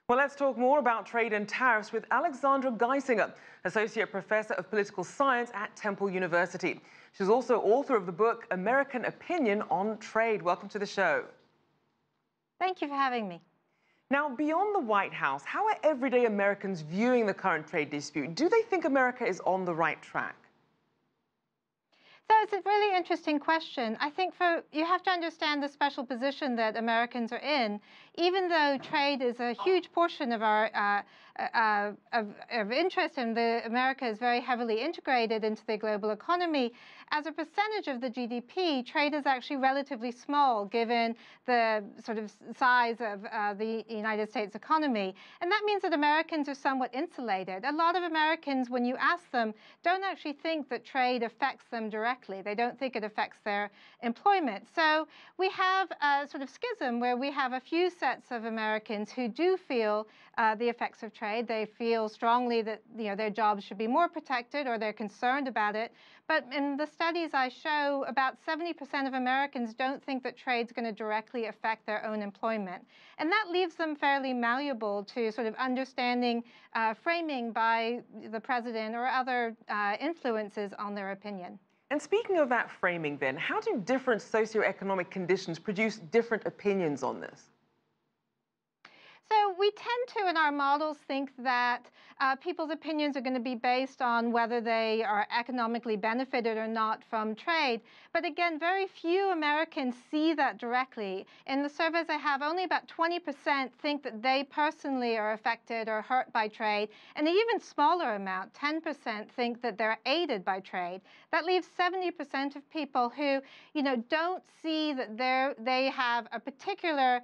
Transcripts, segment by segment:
Well, let's talk more about trade and tariffs with Alexandra Guisinger, Associate Professor of Political Science at Temple University. She's also author of the book American Opinion on Trade. Welcome to the show. Thank you for having me. Now, beyond the White House, how are everyday Americans viewing the current trade dispute? Do they think America is on the right track? So it's a really interesting question. I think you have to understand the special position that Americans are in. Even though trade is a huge portion of our of interest, and America is very heavily integrated into the global economy, as a percentage of the GDP, trade is actually relatively small given the sort of size of the United States economy. And that means that Americans are somewhat insulated. A lot of Americans, when you ask them, don't actually think that trade affects them directly. They don't think it affects their employment. So we have a sort of schism where we have a few sets of Americans who do feel the effects of trade. They feel strongly that their jobs should be more protected, or they're concerned about it. But in the studies I show, about 70% of Americans don't think that trade's going to directly affect their own employment. And that leaves them fairly malleable to sort of understanding framing by the president or other influences on their opinion. And speaking of that framing then, how do different socioeconomic conditions produce different opinions on this? So we tend to, in our models, think that people's opinions are going to be based on whether they are economically benefited or not from trade. But again, very few Americans see that directly. In the surveys I have, only about 20% think that they personally are affected or hurt by trade. And an even smaller amount, 10%, think that they're aided by trade. That leaves 70% of people who, don't see that they have a particular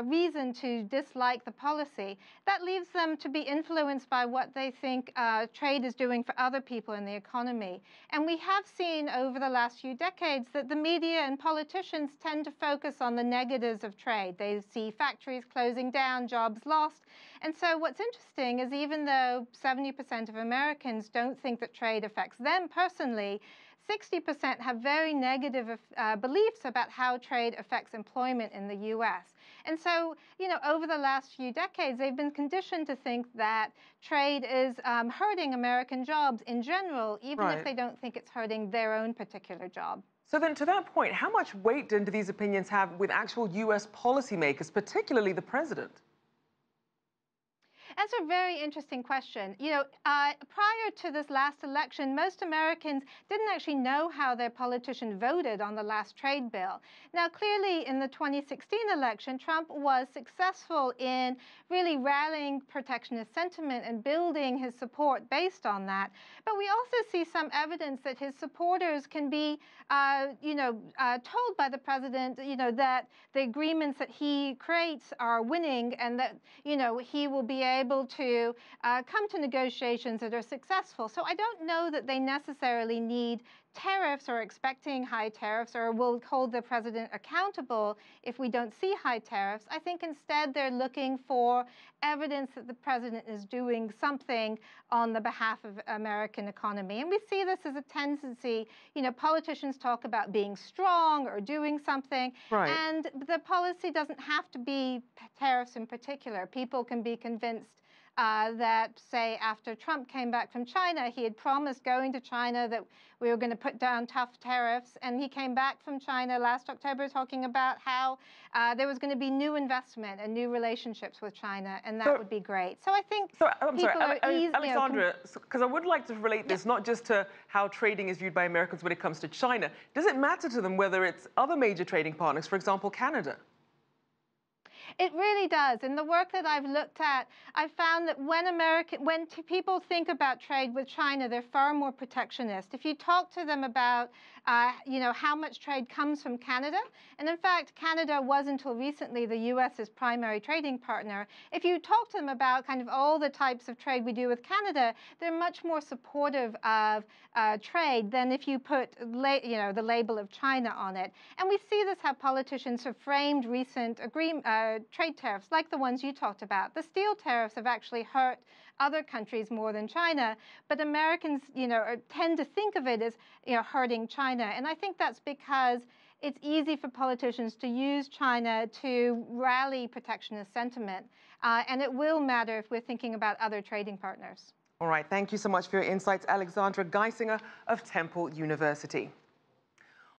reason to dislike the policy. That leaves them to be influenced by what they think trade is doing for other people in the economy. And we have seen over the last few decades that the media and politicians tend to focus on the negatives of trade. They see factories closing down, jobs lost. And so what's interesting is even though 70% of Americans don't think that trade affects them personally, 60% have very negative beliefs about how trade affects employment in the U.S. And so, over the last few decades, they've been conditioned to think that trade is hurting American jobs in general, even if they don't think it's hurting their own particular job. So then to that point, how much weight do these opinions have with actual U.S. policymakers, particularly the president? That's a very interesting question. Prior to this last election, most Americans didn't actually know how their politician voted on the last trade bill. Now, clearly, in the 2016 election, Trump was successful in really rallying protectionist sentiment and building his support based on that. But we also see some evidence that his supporters can be, told by the president, that the agreements that he creates are winning, and that, he will be able to come to negotiations that are successful. So I don't know that they necessarily need tariffs or expecting high tariffs, or will hold the president accountable if we don't see high tariffs. I think instead they're looking for evidence that the president is doing something on the behalf of American economy. And we see this as a tendency. Politicians talk about being strong or doing something. And the policy doesn't have to be tariffs in particular. People can be convinced that, say, after Trump came back from China, he had promised going to China that we were going to put down tough tariffs. And he came back from China last October talking about how there was going to be new investment and new relationships with China, and that would be great. So I think Alexandra, because I would like to relate this not just to how trading is viewed by Americans when it comes to China. Does it matter to them whether it's other major trading partners, for example, Canada? It really does. In the work that I've looked at, I've found that when people think about trade with China, they're far more protectionist. If you talk to them about, how much trade comes from Canada, and in fact, Canada was until recently the U.S.'s primary trading partner. If you talk to them about kind of all the types of trade we do with Canada, they're much more supportive of trade than if you put, the label of China on it. And we see this how politicians have framed recent trade tariffs, like the ones you talked about. The steel tariffs have actually hurt other countries more than China, but Americans, tend to think of it as, hurting China. And I think that's because it's easy for politicians to use China to rally protectionist sentiment. And it will matter if we're thinking about other trading partners. All right, thank you so much for your insights, Alexandra Guisinger of Temple University.